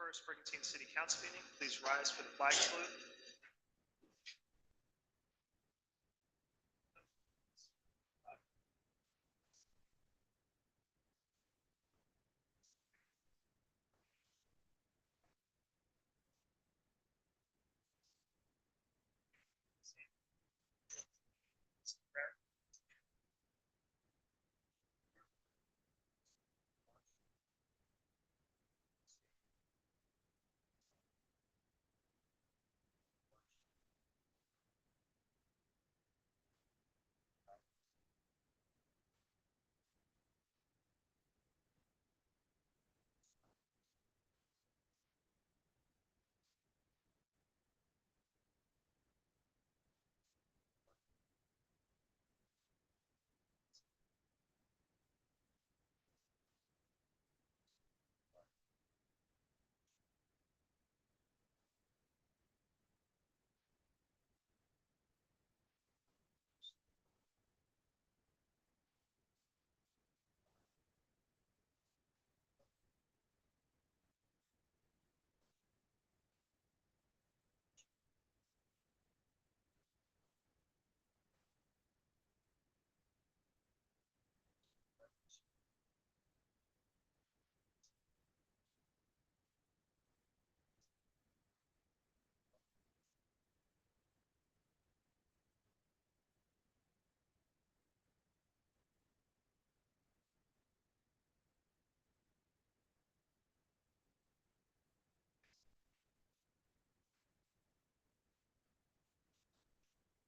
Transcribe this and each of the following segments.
21st Brigantine City Council meeting. Please rise for the flag salute.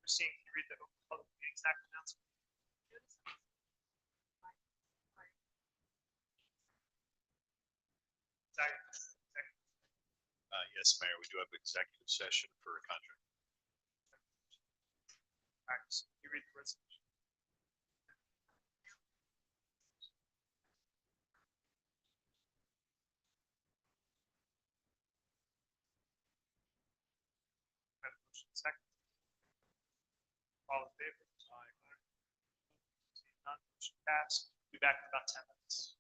Christine, can you read the Public Meetings Act announcement? Yes, Mayor, we do have executive session for a contract. Can you read the resolution? Motion second. All in favor? Aye. Seeing none, motion passed. Be back in about 10 minutes.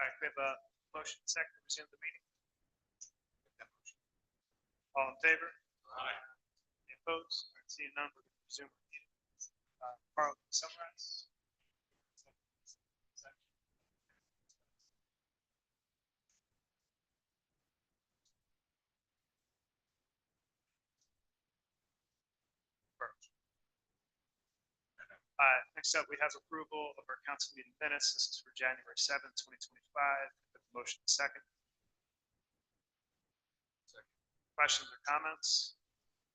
right, we have a motion second to resume the meeting. All in favor? Aye. Any opposed? All right, seeing none, we're going to resume the meeting. Carl, can you summarize? Next up, we have approval of our council meeting minutes. This is for January 7th, 2025. Motion second. Questions or comments?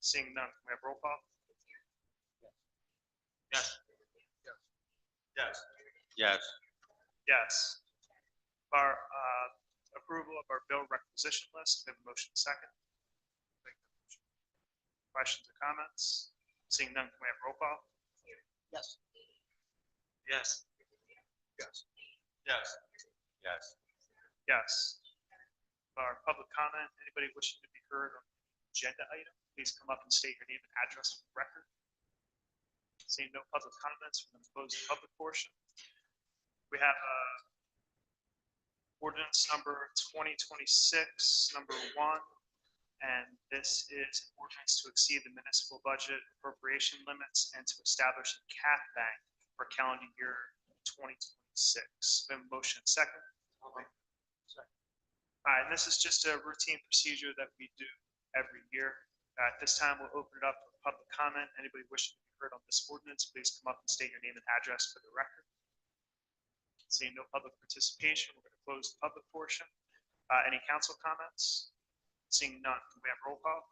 Seeing none, can we have roll call? Yes. Yes. Yes. Yes. Our approval of our bill requisition list. We have a motion second. Questions or comments? Seeing none, can we have roll call? Yes. Yes. Yes. Yes. Yes. Yes. Our public comment, anybody wishing to be heard on the agenda item, please come up and state your name and address for the record. Seeing no public comments, we're going to close the public portion. We have ordinance number 2026, number 1, and this is an ordinance to exceed the municipal budget appropriation limits and to establish a cap bank for calendar year 2026. We have a motion second. All right, and this is just a routine procedure that we do every year. At this time, we'll open it up for public comment. Anybody wishing to be heard on this ordinance, please come up and state your name and address for the record. Seeing no public participation, we're going to close the public portion. Any council comments? Seeing none, can we have roll call?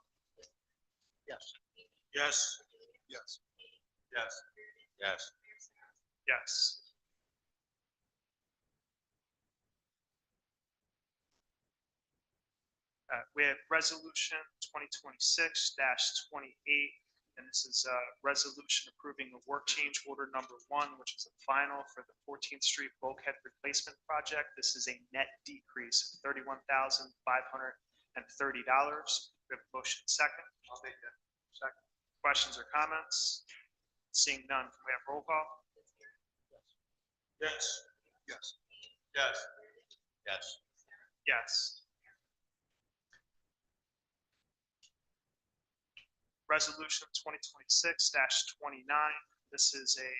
Yes. Yes. Yes. Yes. Yes. Yes. We have resolution 2026-28, and this is a resolution approving a work change order number 1, which is a final for the 14th Street bulkhead replacement project. This is a net decrease of $31,530. We have a motion second. I'll make that. Second. Questions or comments? Seeing none, can we have roll call? Yes. Yes. Yes. Yes. Yes. Resolution 2026-29. This is a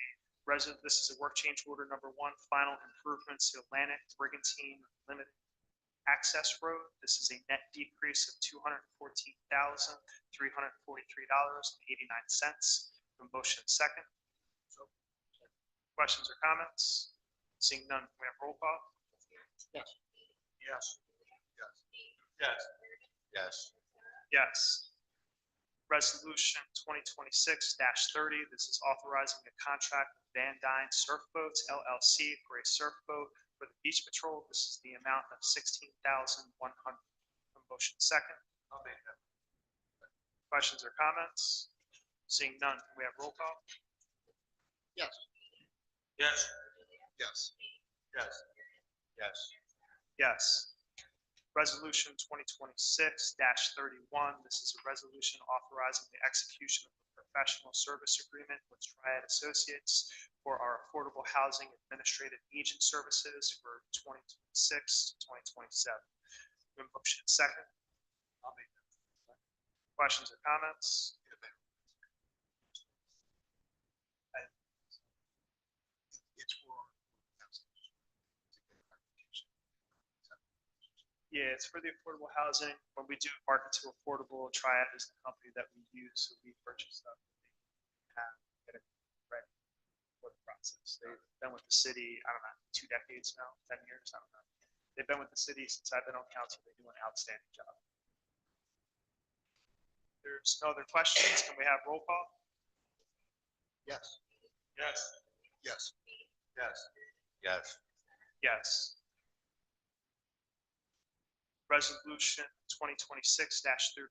work change order number 1, final improvements to Atlantic Brigantine Limited Access Road. This is a net decrease of $214,343.89. Motion second. Questions or comments? Seeing none, can we have roll call? Yes. Yes. Yes. Yes. Yes. Yes. Resolution 2026-30. This is authorizing a contract with Van Dyne Surf Boats LLC for a surf boat for the beach patrol. This is the amount of $16,100. Motion second. I'll make that. Questions or comments? Seeing none, can we have roll call? Yes. Yes. Yes. Yes. Yes. Yes. Resolution 2026-31. This is a resolution authorizing the execution of a professional service agreement with Triad Associates for our affordable housing administrative agent services for 2026 to 2027. Motion second. I'll make that. Questions or comments? It's for. Yeah, it's for the affordable housing. When we do market to affordable, Triad is the company that we use, so we purchase stuff. Get it ready for the process. They've been with the city, I don't know, 2 decades now, 10 years, I don't know. They've been with the city since I've been on council. They do an outstanding job. There's no other questions. Can we have roll call? Yes. Yes. Yes. Yes. Yes. Yes. Resolution 2026-32.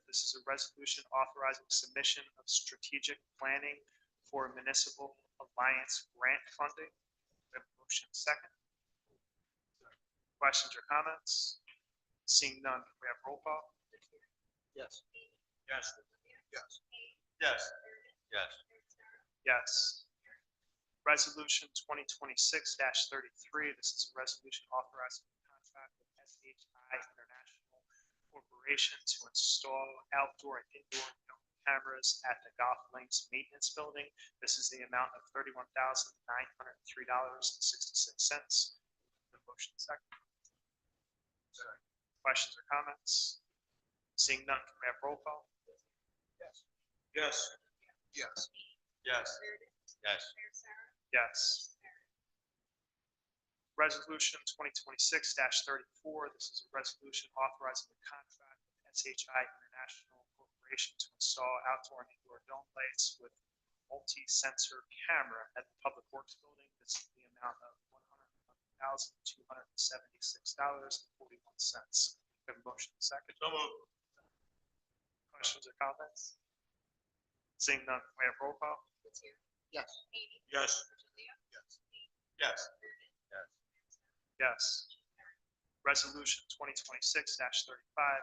This is a resolution authorizing submission of strategic planning for municipal alliance grant funding. We have a motion second. Questions or comments? Seeing none, can we have roll call? Yes. Yes. Yes. Yes. Yes. Yes. Resolution 2026-33, this is a resolution authorizing a contract with SHI International Corporation to install outdoor and indoor film cameras at the Golf Links Maintenance Building. This is the amount of $31,903.66. The motion second. Questions or comments? Seeing none, can we have roll call? Yes. Yes. Yes. Yes. Yes. Yes. Resolution 2026-34, this is a resolution authorizing a contract with SHI International Corporation to install outdoor and indoor dome lights with multi-sensor camera at the Public Works Building. This is the amount of $111,276.41. Have a motion second. So moved. Questions or comments? Seeing none, can we have roll call? Yes. Yes. Yes. Yes. Yes. Resolution 2026-35,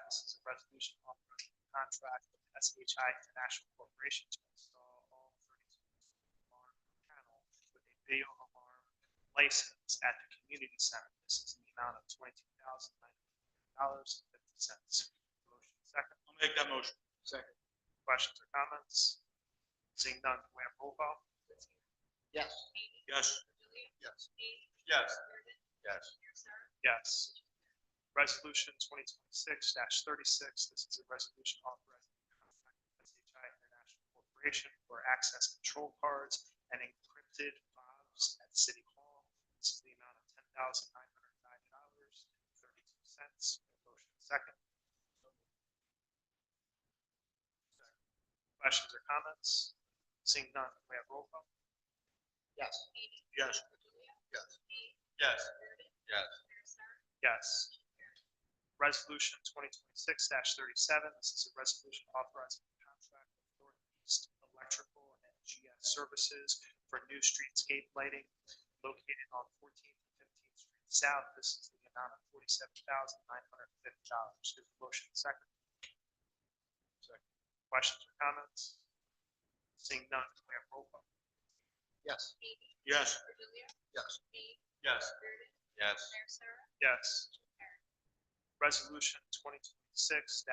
this is a resolution authorizing a contract with SHI International Corporation to install all 32 alarm panel with a video alarm license at the community center. This is in the amount of $22,900.50. Motion second. I'll make that motion. Second. Questions or comments? Seeing none, can we have roll call? Yes. Yes. Yes. Yes. Yes. Yes. Resolution 2026-36, this is a resolution authorizing a contract with SHI International Corporation for access control cards and encrypted fobs at City Hall. This is the amount of $10,909.32. Motion second. Questions or comments? Seeing none, can we have roll call? Yes. Yes. Yes. Yes. Yes. Yes. Resolution 2026-37, this is a resolution authorizing a contract with Northeast Electrical and GS Services for new streetscape lighting located on 14th and 15th Street South. This is the amount of $47,950. Give a motion second. Second. Questions or comments? Seeing none, can we have roll call? Yes. Yes. Yes. Yes. Yes. Yes. Resolution 2026-38,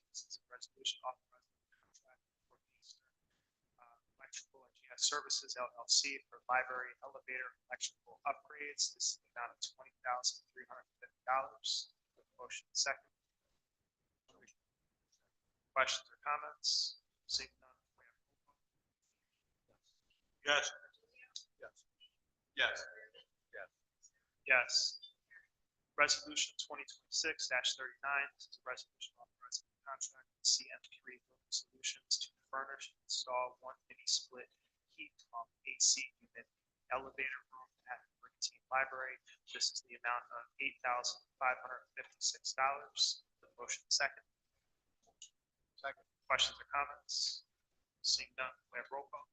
this is a resolution authorizing a contract for Eastern Electrical and GS Services LLC for library elevator electrical upgrades. This is the amount of $20,350. Motion second. Questions or comments? Seeing none, can we have roll call? Yes. Yes. Yes. Yes. Yes. Resolution 2026-39, this is a resolution authorizing a contract with CM3 Building Solutions to furnish and install one mini split heat pump AC unit elevator room at the Brigantine Library. This is the amount of $8,556. The motion second. Second. Questions or comments? Seeing none, we have roll call.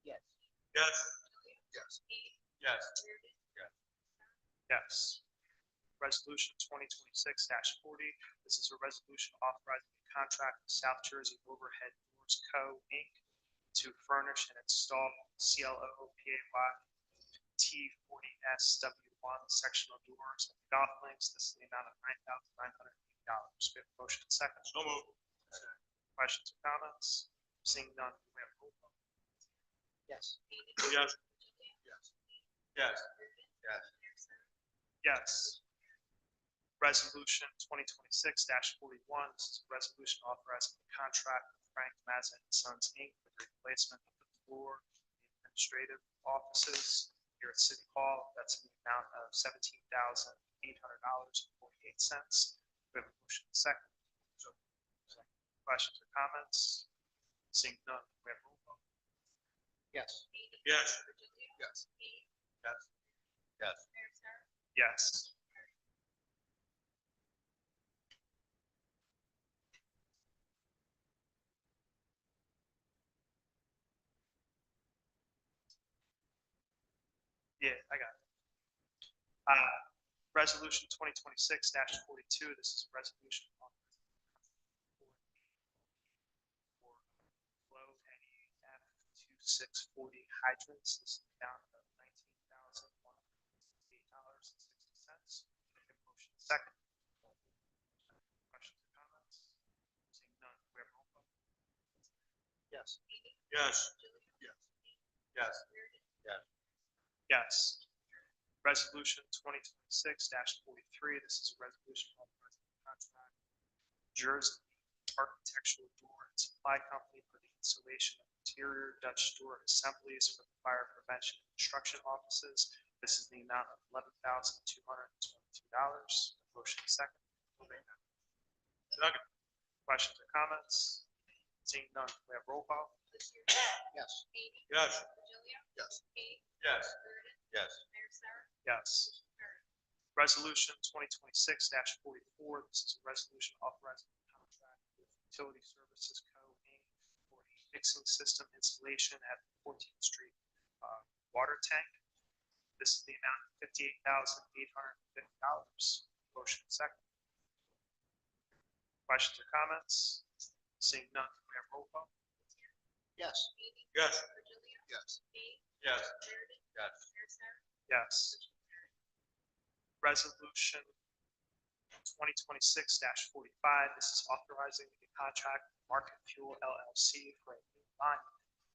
Yes. Yes. Yes. Yes. Yes. Yes. Resolution 2026-40, this is a resolution authorizing a contract with South Jersey Overhead Doors Co., Inc. to furnish and install CLO-PAY T40SW1 sectional doors at the golf links. This is the amount of $9,980. We have a motion second. So moved. Questions or comments? Seeing none, we have roll call. Yes. Yes. Yes. Yes. Yes. Yes. Resolution 2026-41, this is a resolution authorizing a contract with Frank Mazza and Sons, Inc. for the replacement of the floor in the administrative offices here at City Hall. That's in the amount of $17,800.48. We have a motion second. Questions or comments? Seeing none, we have roll call. Yes. Yes. Yes. Yes. Yes. Yes. Yeah, I got it. Resolution 2026-42, this is a resolution on for flow NEF 2640 hydrants. This is down to $19,168.60. Motion second. Questions or comments? Seeing none, we have roll call. Yes. Yes. Yes. Yes. Yes. Yes. Resolution 2026-43, this is a resolution authorizing the contract Jersey Architectural Door and Supply Company for the installation of interior Dutch door assemblies for the fire prevention and construction offices. This is the amount of $11,222. Motion second. Second. Questions or comments? Seeing none, we have roll call. Yes. Yes. Yes. Yes. Yes. Yes. Resolution 2026-44, this is a resolution authorizing the contract with Utility Services Co. Inc. for a mixing system installation at the 14th Street water tank. This is the amount of $58,850. Motion second. Questions or comments? Seeing none, we have roll call. Yes. Yes. Yes. Yes. Yes. Yes. Resolution 2026-45, this is authorizing the contract with Market Fuel LLC for a new line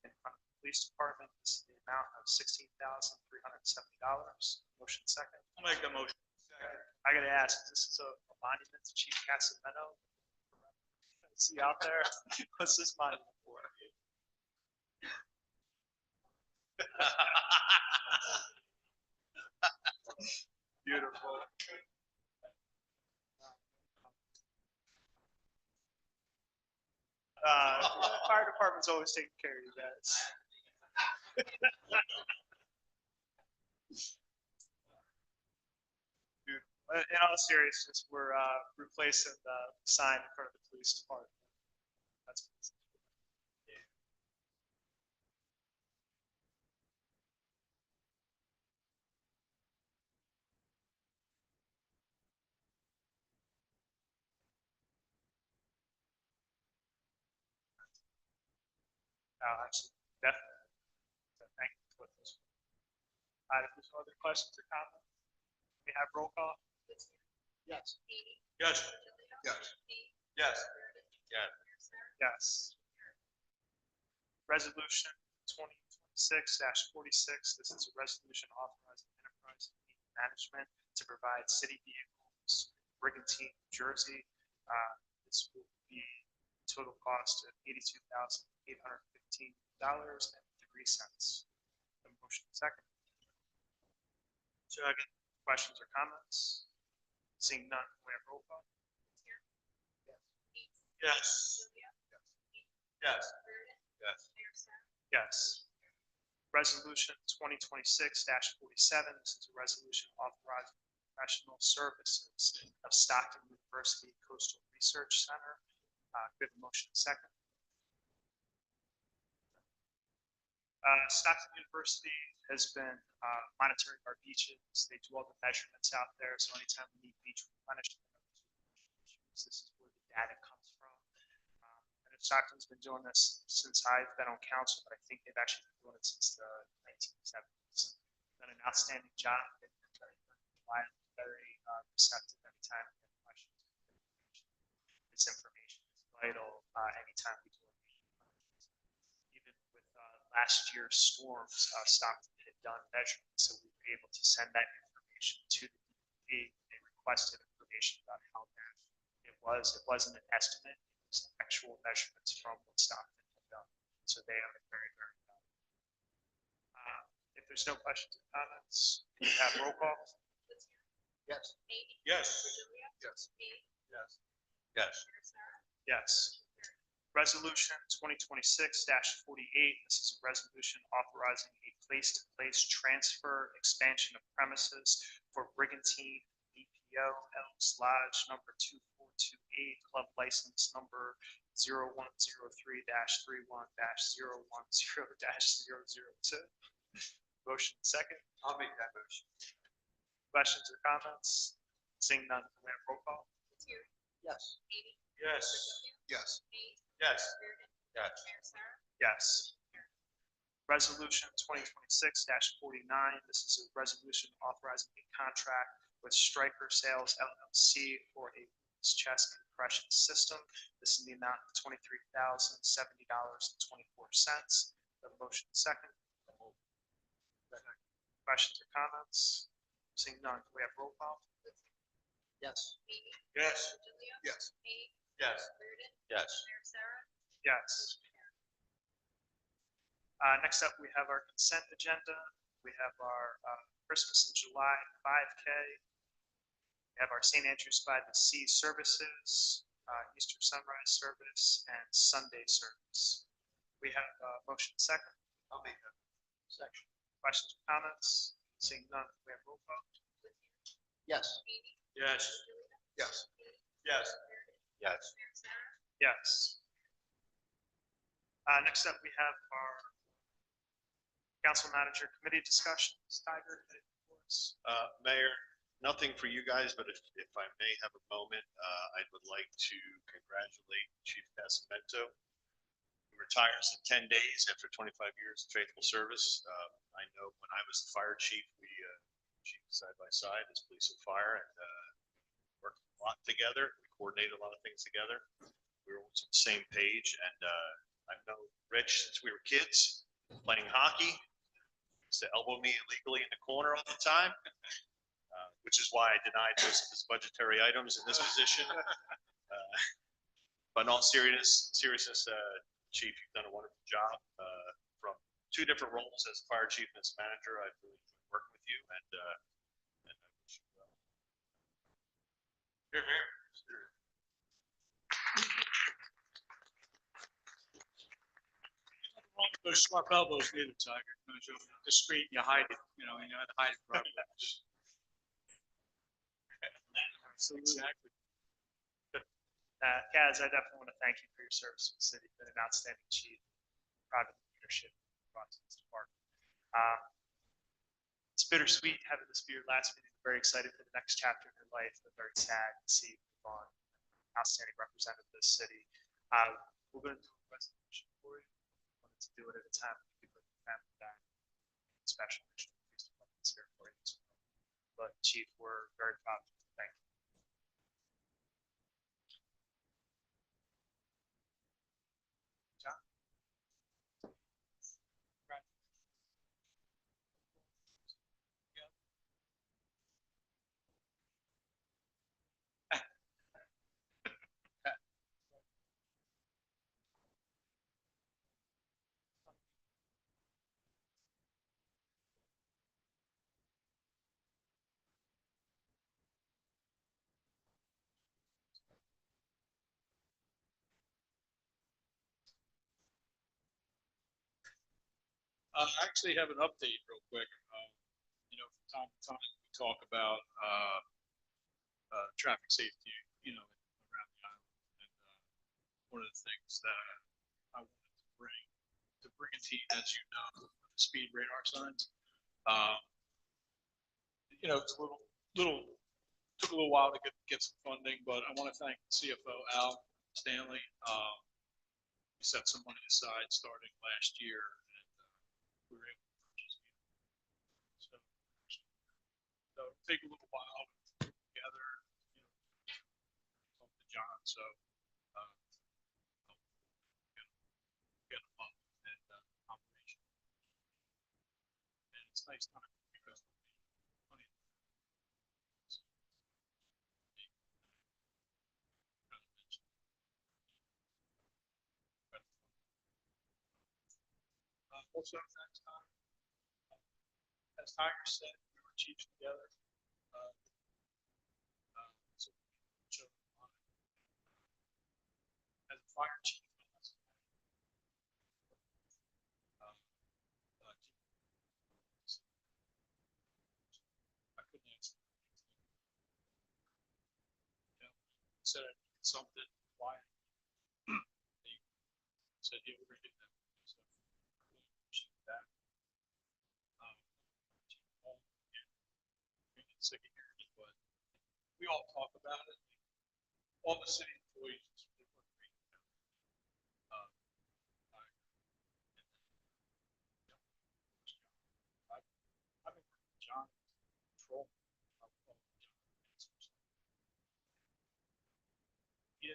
in front of the police department. This is the amount of $16,370. Motion second. I'll make the motion. Second. I gotta ask, is this a monument to Chief Casamento? Is he out there? What's this monument for? Beautiful. Fire department's always taking care of you guys. Dude, in all seriousness, we're replacing the sign in front of the police department. That's what it's- actually, definitely. So thank you for this. All right, if there's no other questions or comments, we have roll call. Yes. Yes. Yes. Yes. Yes. Yes. Resolution 2026-46, this is a resolution authorizing enterprise management to provide city vehicles, Brigantine, New Jersey. This will be total cost of $82,815.03. Motion second. Second. Questions or comments? Seeing none, we have roll call. Yes. Yes. Yes. Yes. Resolution 2026-47, this is a resolution authorizing professional services of Stockton University Coastal Research Center. We have a motion second. Stockton University has been monitoring our beaches. They do all the measurements out there, so anytime we need beach replenishment, this is where the data comes from. And Stockton's been doing this since I've been on council, but I think they've actually been doing it since the 1970s. Done an outstanding job. They've been very, very receptive anytime we have questions. This information is vital anytime we do it. Even with last year's storms, Stockton had done measurements, so we were able to send that information to the DEP. They requested information about how bad it was. It wasn't an estimate. It was actual measurements from what Stockton had done. So they are very, very good. If there's no questions or comments, we have roll call. Yes. Yes. Yes. Yes. Yes. Yes. Resolution 2026-48, this is a resolution authorizing a place-to-place transfer expansion of premises for Brigantine BPO Elks Lodge number 2428, club license number 0103-31-010-002. Motion second. I'll make that motion. Questions or comments? Seeing none, can we have roll call? Yes. Yes. Yes. Yes. Yes. Yes. Resolution 2026-49. This is a resolution authorizing a contract with Stryker Sales LLC for a chest compression system. This is in the amount of $23,070.24. The motion second. Questions or comments? Seeing none, can we have roll call? Yes. Yes. Yes. Yes. Yes. Yes. Next up, we have our consent agenda. We have our Christmas in July 5K. We have our St. Andrews by the Sea services, Easter sunrise service, and Sunday service. We have motion second. I'll make that section. Questions or comments? Seeing none, can we have roll call? Yes. Yes. Yes. Yes. Yes. Yes. Next up, we have our council manager committee discussions. Tiger, anything for us? Mayor, nothing for you guys, but if I may have a moment, I would like to congratulate Chief Casamento. He retires in 10 days after 25 years of faithful service. I know when I was the fire chief, we chief side by side as police and fire, and worked a lot together. We coordinated a lot of things together. We were always on the same page, and I've known Rich since we were kids playing hockey. He used to elbow me illegally in the corner all the time, which is why I denied most of his budgetary items in this position. But in all seriousness, Chief, you've done a wonderful job from two different roles as fire chief and as manager. I've really enjoyed working with you, and I wish you well. Here, here. Those sharp elbows needed, Tiger. You're discreet, you hide it, you know how to hide it properly. Exactly. Kaz, I definitely want to thank you for your service to the city. You've been an outstanding chief, proud of the leadership brought to this department. It's bittersweet having this be your last meeting. I'm very excited for the next chapter of your life, but very sad to see you move on. Outstanding representative of this city. We're going to do a resolution for you. I wanted to do it at a time when you could put the family back. Special mission police department is here for you as well. But Chief, we're very proud of you. Thank you. John? I actually have an update real quick. From time to time, we talk about traffic safety, around the island. And one of the things that I wanted to bring to Brigantine, as you know, the speed radar signs. It's a little took a little while to get some funding, but I want to thank CFO Al Stanley. We set some money aside starting last year, and we were able to purchase it. So it'll take a little while to put together, talk to John. So I'll get them up and operation. And it's nice time because money. Also, next time, as Tiger said, we were chiefs together. So as a fire chief, I couldn't answer. Said I needed something. Why? They said, "Yeah, we're gonna get that." So I really appreciate that. Sick of hearing it, but we all talk about it. All the city employees really work great together.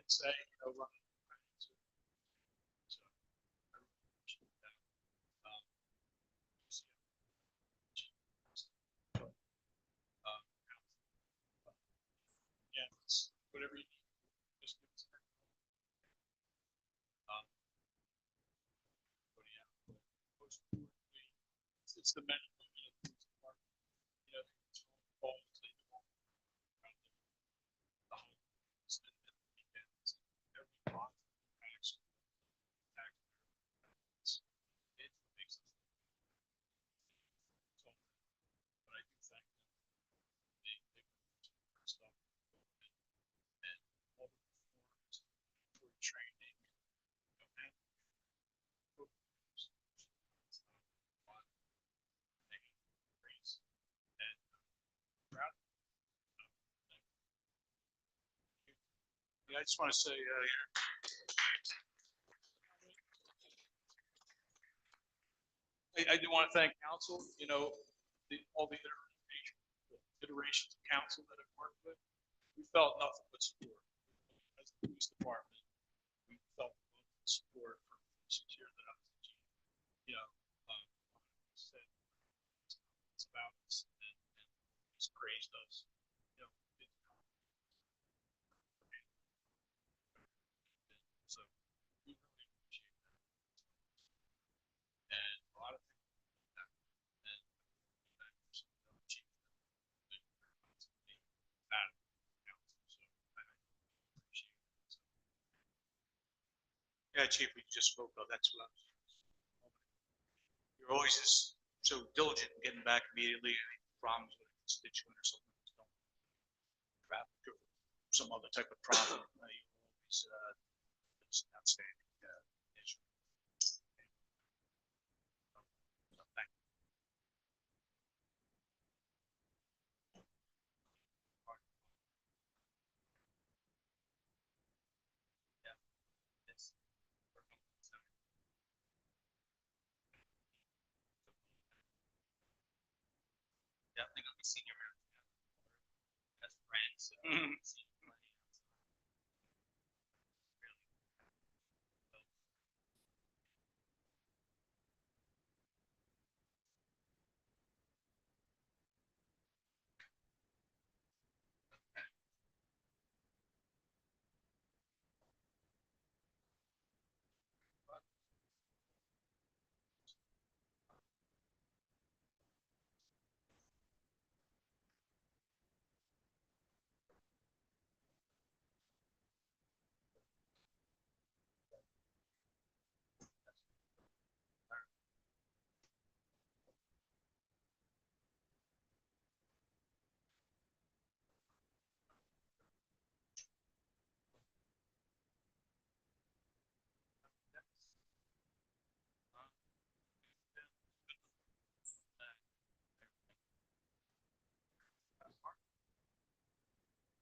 can say, running. So, I really appreciate that. Um, so, but, um, yeah, it's whatever you need, just give us a call. Um, but yeah, most importantly, it's the men and women of the police department, it's really calls they do all around the holidays and the weekends, every positive action, taxpayers, it makes us so, but I do think that they put stuff and all the reforms for training, and programs, it's not fun, they increase, and proud of them. Yeah, I just want to say, I do want to thank council, all the iterations of council that I've worked with. We felt nothing but support. As the police department, we felt nothing but support for the 6 years that I was the chief. Said it's about us and he's praised us. It's, so we really appreciate that. And a lot of things that, and that chief that council. So I appreciate it. So, yeah, chief, we just spoke about that's what I was. You're always just so diligent in getting back immediately. Any problems with a constituent or something, don't traffic or some other type of problem. You always it's an outstanding issue. So, thank you. Yeah, it's, yeah, I think I'll be senior as friends. So see plenty of really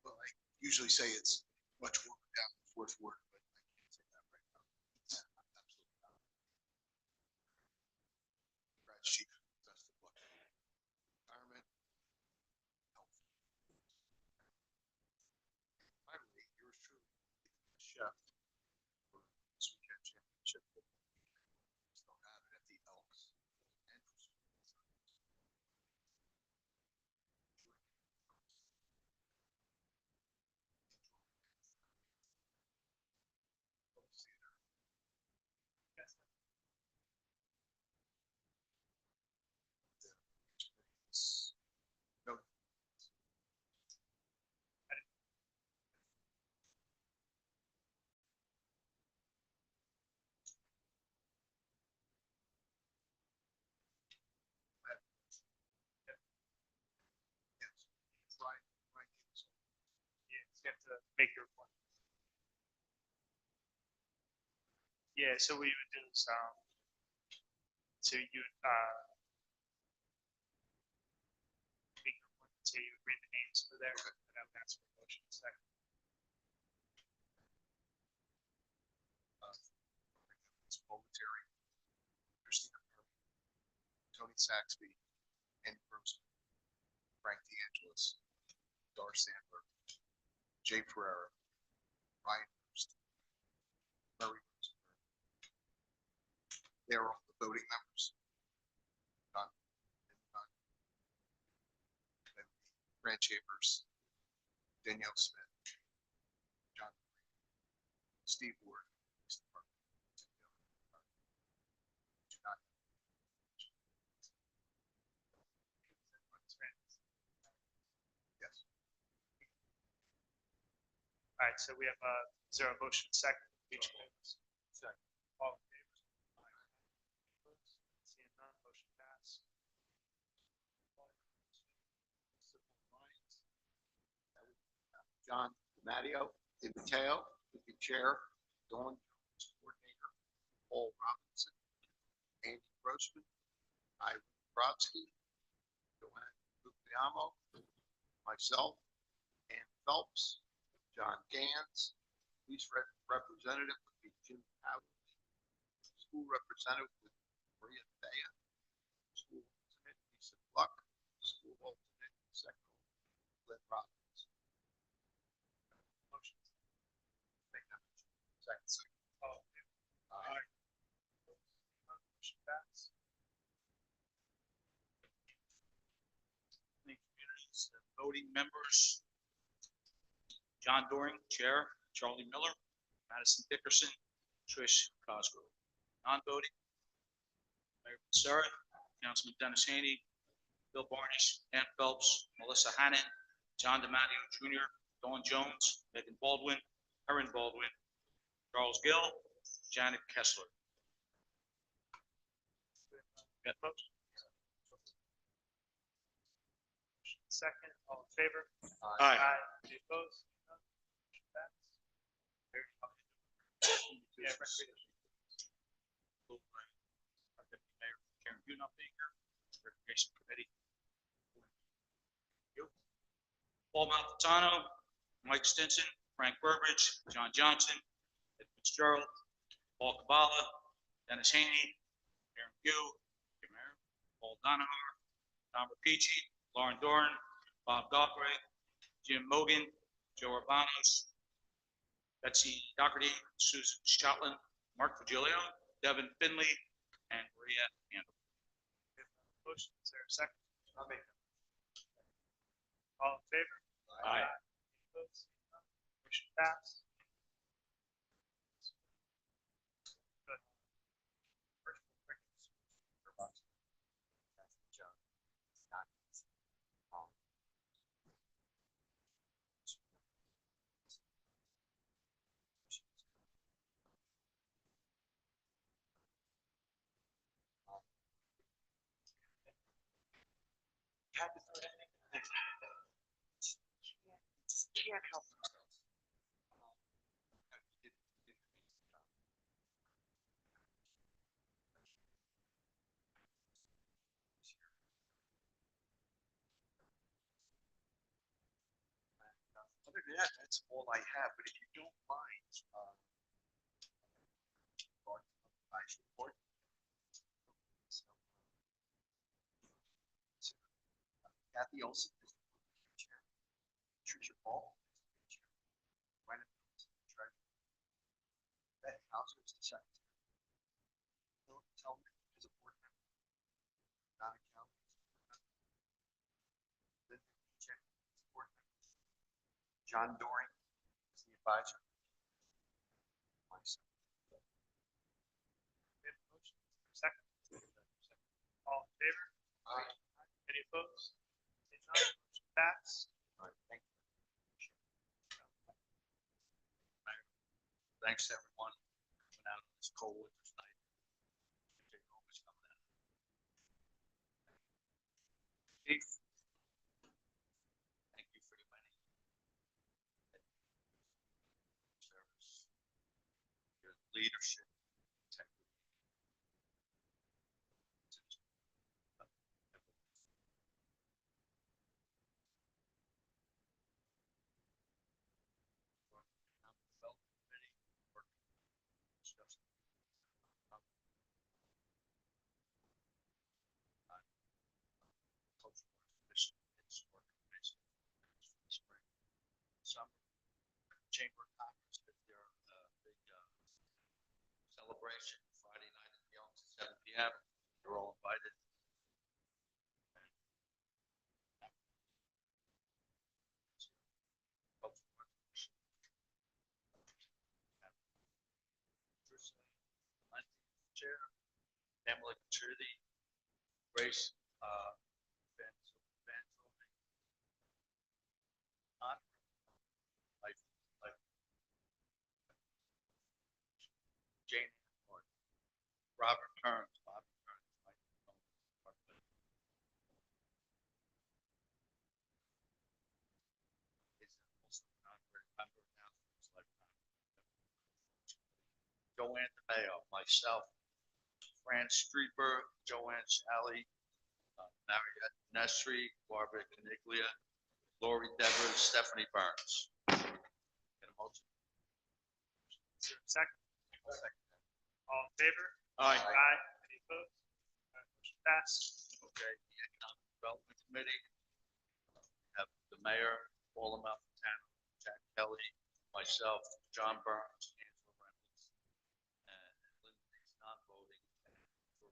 Well, I usually say it's much warmer down in the fourth ward, but I can't say that right now. Absolutely not. Congrats, chief. Best of luck. Retirement. Health. Finally, yours truly, chef for this weekend championship. Still have it at the Elks. And no, yes. Right, right. Yeah, you have to make your point. Yeah, so what you would do is, so you, make your point, so you would read the names for there, and I would ask for a motion in a second. It's momentary. Christina Perry, Tony Saxby, Andy Grossman, Frank DeAngelis, Dar Sandler, Jay Pereira, Ryan Bruce, They're all the voting members. None. None. Fran Chambers, Danielle Smith, John, Steve Ward. Police Department, Tim Dillon, do not. Yes. All right, so we have is there a motion second? Each case? Second. All in favor? Seeing none, motion passed. John Matteo, Mateo, the chair, Dawn Jones, coordinator, Paul Robinson, Andy Grossman, Ivan Brodsky, Joanne Luciamo, myself, Ann Phelps, John Gans, police representative would be Jim Howard, school representative would be Maria Thea, school alternate Lisa Pluck, school alternate second Lynn Robbins. Motion. Make that motion. Second. All in favor? Aye. Motion passed. Any communities, voting members. John Doring, Chair, Charlie Miller, Madison Dickerson, Trish Cosgrove. Non-voting. Mayor Sarah, Councilman Dennis Haney, Bill Barnish, Ann Phelps, Melissa Hannon, John DiMatteo Jr., Dawn Jones, Megan Baldwin, Erin Baldwin, Charles Gill, Janet Kessler. Got a motion? Second, all in favor? Aye. Any opposed? None. Motion passed. Yeah, recreation. Our Deputy Mayor Karen Buell not being here, Recreation Committee. Paul Malfitano, Mike Stinson, Frank Burbridge, John Johnson, Ed Fitzgerald, Paul Kabala, Dennis Haney, Aaron Pugh, Paul Donahue, Tom Rapici, Lauren Doran, Bob Goffrey, Jim Mogan, Joe Urbanos, Betsy Doherty, Susan Scotland, Mark Virgilio, Devin Finley, and Maria Handel. Motion, is there a second? I'll make it. All in favor? Aye. Opposed? None. Motion passed. Good. Can't help Other than that, that's all I have, but if you don't mind, ice report. Kathy Olson is the chair. Tricia Ball is the chair. Brandon Phillips is the treasurer. Beth Hauser is the secretary. Philip Tellman is a board member. Donna Kelly is a board member. Linda Chen is a board member. John Doring is the advisor. Myself. We have a motion, second. All in favor? Aye. Any opposed? Seeing none, motion passed. All right, thank you. Thanks to everyone coming out on this cold winter's night. Take always coming out. Chief. Thank you for your many service, your leadership, integrity. Chamber of Commerce did their big celebration Friday night at the Elks at PM. You're all invited. Chair, Pamela Trinity, Grace, Jane, Robert Kearns, Joanne DeMayo, myself, Fran Streeper, Joanne Shalley, Mariette Nesri, Barbara Caniglia, Lori Devers, Stephanie Burns. Get a motion? Is there a second? All in favor? Aye. Aye. Any opposed? Motion passed. Okay, the Economic Development Committee. We have the mayor, Paula Malfitano, Jack Kelly, myself, John Burns, Angela Reynolds, and Lindsay's non-voting. For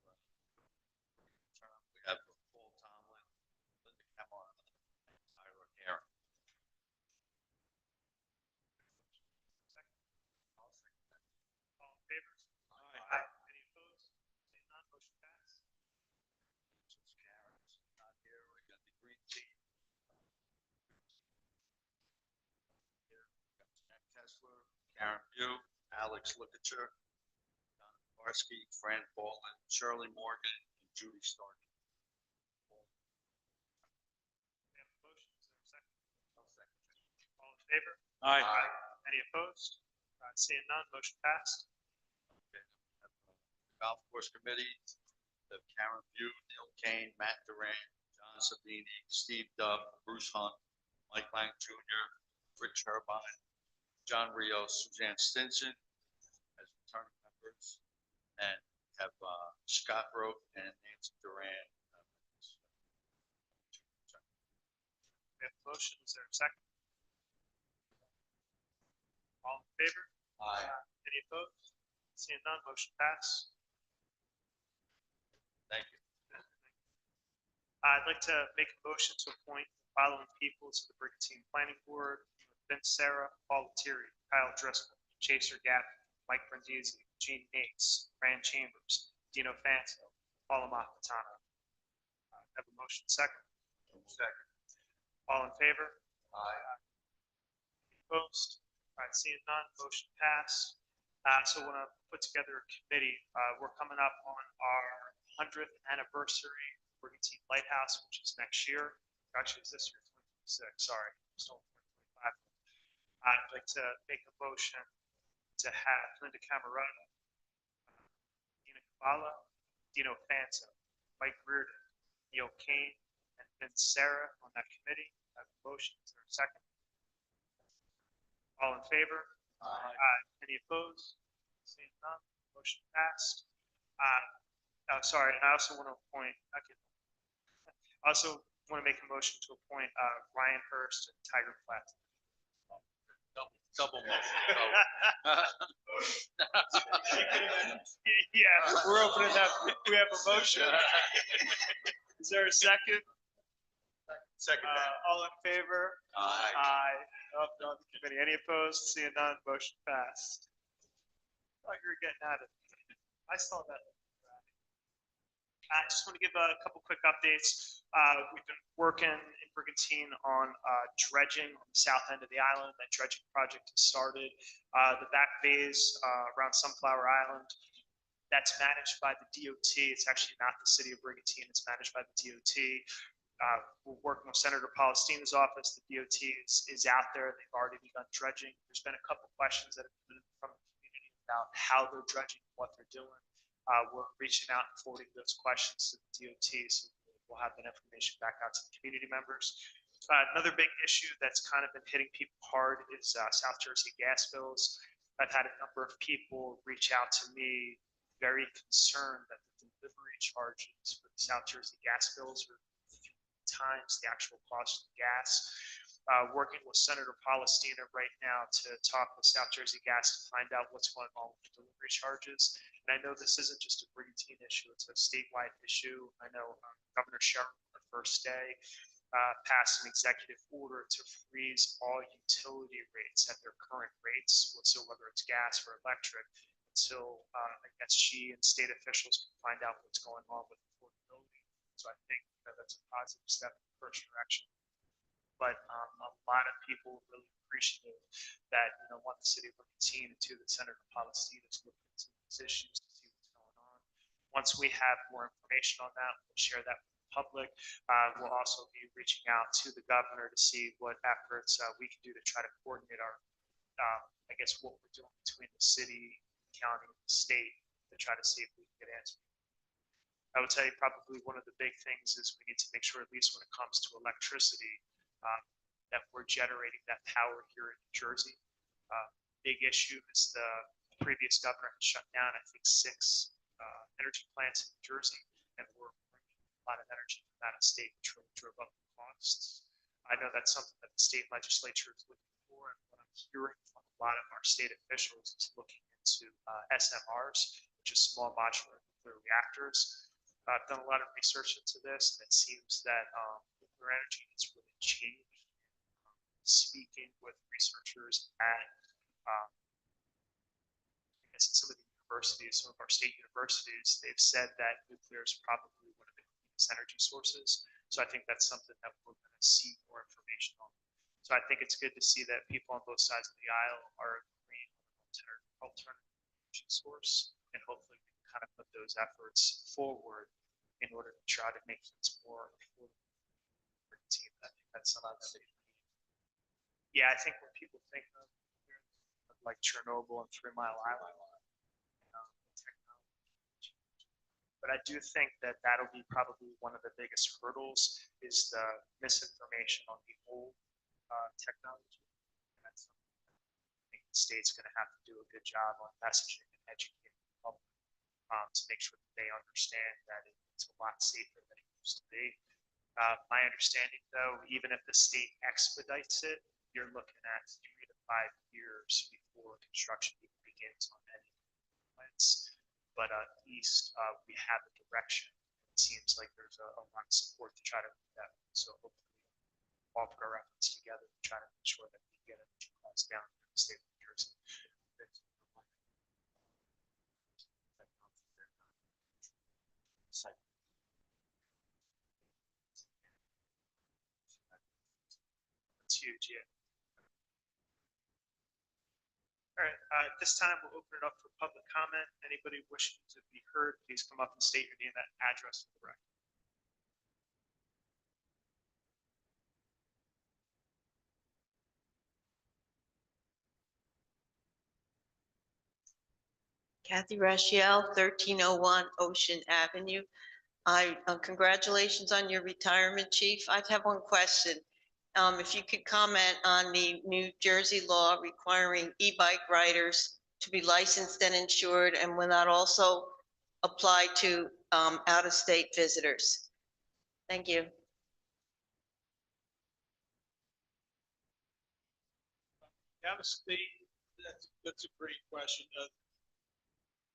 term, we have Paul Tomlin, Linda Cameron, and Tyler Aaron. All in favor? Aye. Any opposed? Seeing none, motion passed. Karen's not here. We got the green team. Here, we got Jack Kessler, Karen Pugh, Alex Lukatcher, Don Barsky, Fran Baldwin, Shirley Morgan, and Judy Stark. We have a motion. Is there a second? All in favor? Aye. Any opposed? Seeing none, motion passed. Okay, then we have, Golf Course Committee, the Karen Pugh, Neil Kane, Matt Duran, John Sabini, Steve Dub, Bruce Hunt, Mike Lang Jr., Rich Herbine, John Rios, Suzanne Stinson as returning members, and have Scott Rowe and Nancy Duran. We have a motion. Is there a second? All in favor? Aye. Any opposed? Seeing none, motion passed. Thank you. I'd like to make a motion to appoint the following people to the Brigantine Planning Board: Vince Sarah, Paul Lettieri, Kyle Driscoll, Chaser Gavin, Mike Brindisi, Gene Nates, Fran Chambers, Dino Fanto, Paula Malfitano. Have a motion second. Second. All in favor? Aye. Opposed? All right, seeing none, motion passed. So I want to put together a committee. We're coming up on our 100th anniversary of Brigantine Lighthouse, which is next year. Actually, it's this year, 2026. Sorry, still 2025. I'd like to make a motion to have Linda Camerota, Dina Kabala, Dino Fanto, Mike Reardon, Neil Kane, and Vince Sarah on that committee. I have a motion. Is there a second? All in favor? Aye. Any opposed? Seeing none, motion passed. Sorry, and I also want to appoint, I also want to make a motion to appoint Ryan Hurst and Tiger Platt. Double motion. Yeah, we're opening up. We have a motion. Is there a second? Second. All in favor? Aye. Aye. Up on the committee. Any opposed? Seeing none, motion passed. Thought you were getting at it. I saw that. I just want to give a couple quick updates. We've been working in Brigantine on dredging on the south end of the island. That dredging project has started. The back phase around Sunflower Island, that's managed by the DOT. It's actually not the city of Brigantine. It's managed by the DOT. We're working with Senator Palestina's office. The DOT is out there. They've already begun dredging. There's been a couple questions that have come in from the community about how they're dredging, what they're doing. We're reaching out and forwarding those questions to the DOT, so we'll have that information back out to the community members. Another big issue that's kind of been hitting people hard is South Jersey gas bills. I've had a number of people reach out to me very concerned that the delivery charges for the South Jersey gas bills are 3 times the actual cost of gas. Working with Senator Palestina right now to talk with South Jersey Gas to find out what's going on with the delivery charges. And I know this isn't just a Brigantine issue, it's a statewide issue. I know Governor Sherrill, on the first day, passed an executive order to freeze all utility rates at their current rates, so whether it's gas or electric, until I guess she and state officials can find out what's going on with affordability. So I think that's a positive step in the first direction. But a lot of people really appreciate that, one, the city of Brigantine, and two, that Senator Palestine is looking into these issues to see what's going on. Once we have more information on that, we'll share that with the public. We'll also be reaching out to the governor to see what efforts we can do to try to coordinate our, I guess, what we're doing between the city, county, and the state to try to see if we can get answers. I would tell you probably one of the big things is we need to make sure, at least when it comes to electricity, that we're generating that power here in New Jersey. Big issue is the previous governor had shut down, I think, 6 energy plants in New Jersey, and we're bringing a lot of energy from out of state, which really drove up the costs. I know that's something that the state legislature is looking for, and what I'm hearing from a lot of our state officials is looking into SMRs, which is small modular nuclear reactors. I've done a lot of research into this, and it seems that nuclear energy has really changed. Speaking with researchers at, I guess, some of the universities, some of our state universities, they've said that nuclear is probably one of the cleanest energy sources. So I think that's something that we're going to see more information on. So I think it's good to see that people on both sides of the aisle are agreeing on an alternative energy source, and hopefully we can kind of put those efforts forward in order to try to make things more affordable for the team. I think that's something that they need. Yeah, I think when people think of like Chernobyl and 3 Mile Island, technology. But I do think that that'll be probably one of the biggest hurdles is the misinformation on the old technology. And that's something that I think the state's going to have to do a good job on messaging and educating the public to make sure that they understand that it's a lot safer than it used to be. My understanding, though, even if the state expedites it, you're looking at 3 to 5 years before construction even begins on any plants. But at least we have a direction. It seems like there's a lot of support to try to do that. So hopefully we'll all put our efforts together to try to make sure that we get energy costs down in the state of New Jersey. It's huge, yeah. All right, at this time, we'll open it up for public comment. Anybody wishing to be heard, please come up and state your name and address for the record. Kathy Rashiel, 1301 Ocean Avenue. Congratulations on your retirement, Chief. I have one question. If you could comment on the New Jersey law requiring e-bike riders to be licensed and insured, and will that also apply to out-of-state visitors? Thank you. Out of state, that's a great question.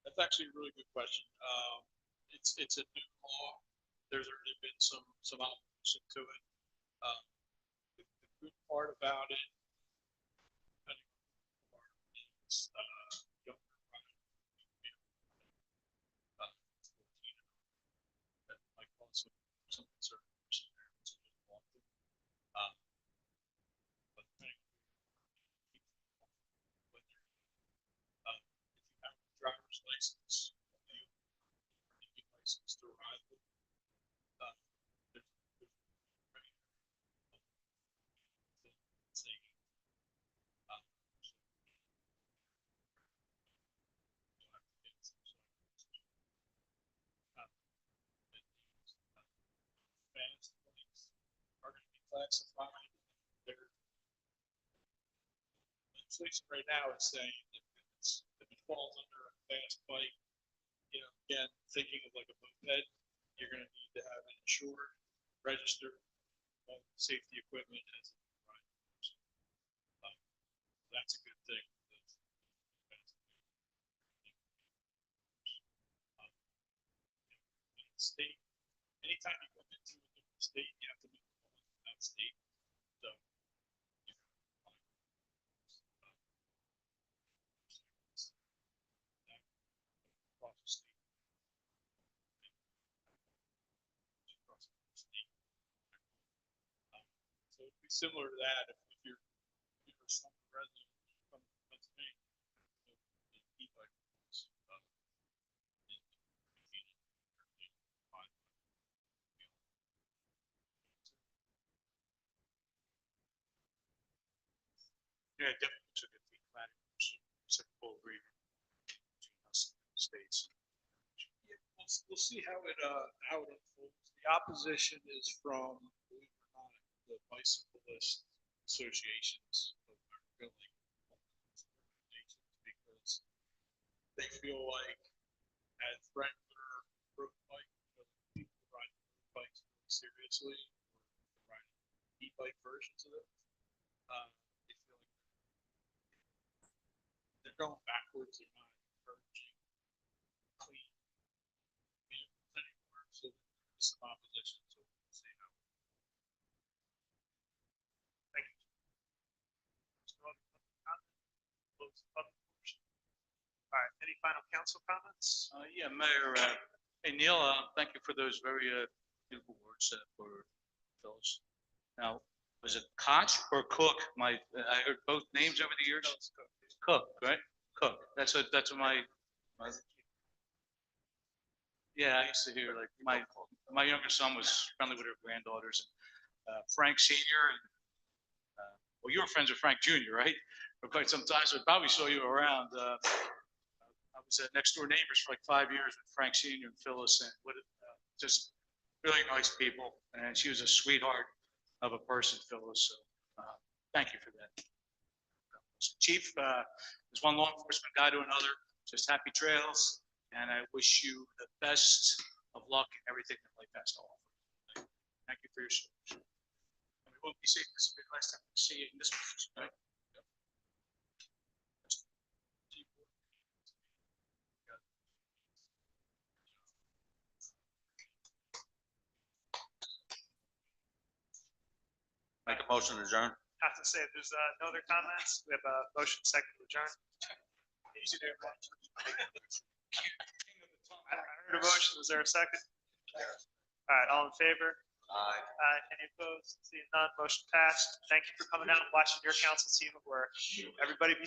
That's actually a really good question. It's a new law. There's already been some opposition to it. The good part about it, is younger that might cause some concern for some parents who don't want to. But if you have a driver's license, license to ride with, fast bikes are going to be classified. They're legislation right now is saying if it falls under a fast bike, again, thinking of like a moped, you're going to need to have it insured, registered, safety equipment as a rider. That's a good thing. state, anytime you come into a different state, you have to meet the laws of that state. So. you know, across the state. Across the state. So it'd be similar to that if you're a summer resident from Pennsylvania. The e-bike rules, yeah, definitely took a feedback, full agreement between us and the states. Yeah, we'll see how it unfolds. The opposition is from, believe it or not, the bicyclist associations of our building organizations, because they feel like as regular road bike, people ride road bikes really seriously, or riding e-bike versions of it. They feel like they're going backwards. They're not encouraging clean vehicles anymore. So there's some opposition. So we'll see how. Thank you. There's no other public comment? Close the public portion. All right, any final council comments? Yeah, Mayor, hey Neil, thank you for those very beautiful words for Phyllis. Now, was it Koch or Cook? I heard both names over the years. Cook, right? Cook. That's what my. Yeah, I used to hear like my younger son was friendly with her granddaughters. Frank Senior and well, you were friends with Frank Junior, right? For quite some time, so I probably saw you around. I was next door neighbors for like 5 years with Frank Senior and Phyllis, and just really nice people. And she was a sweetheart of a person, Phyllis. So thank you for that. Chief, there's one law enforcement guy to another. Just happy trails, and I wish you the best of luck in everything that life has to offer. Thank you for your service. And we won't be seeing this will be the last time we see you in this position, right? Make a motion to adjourn. Have to say, if there's no other comments, we have a motion second to adjourn. Easy there, Mike. I heard a motion. Was there a second? All right, all in favor? Aye. Any opposed? Seeing none, motion passed. Thank you for coming out and watching your council team at work. Everybody be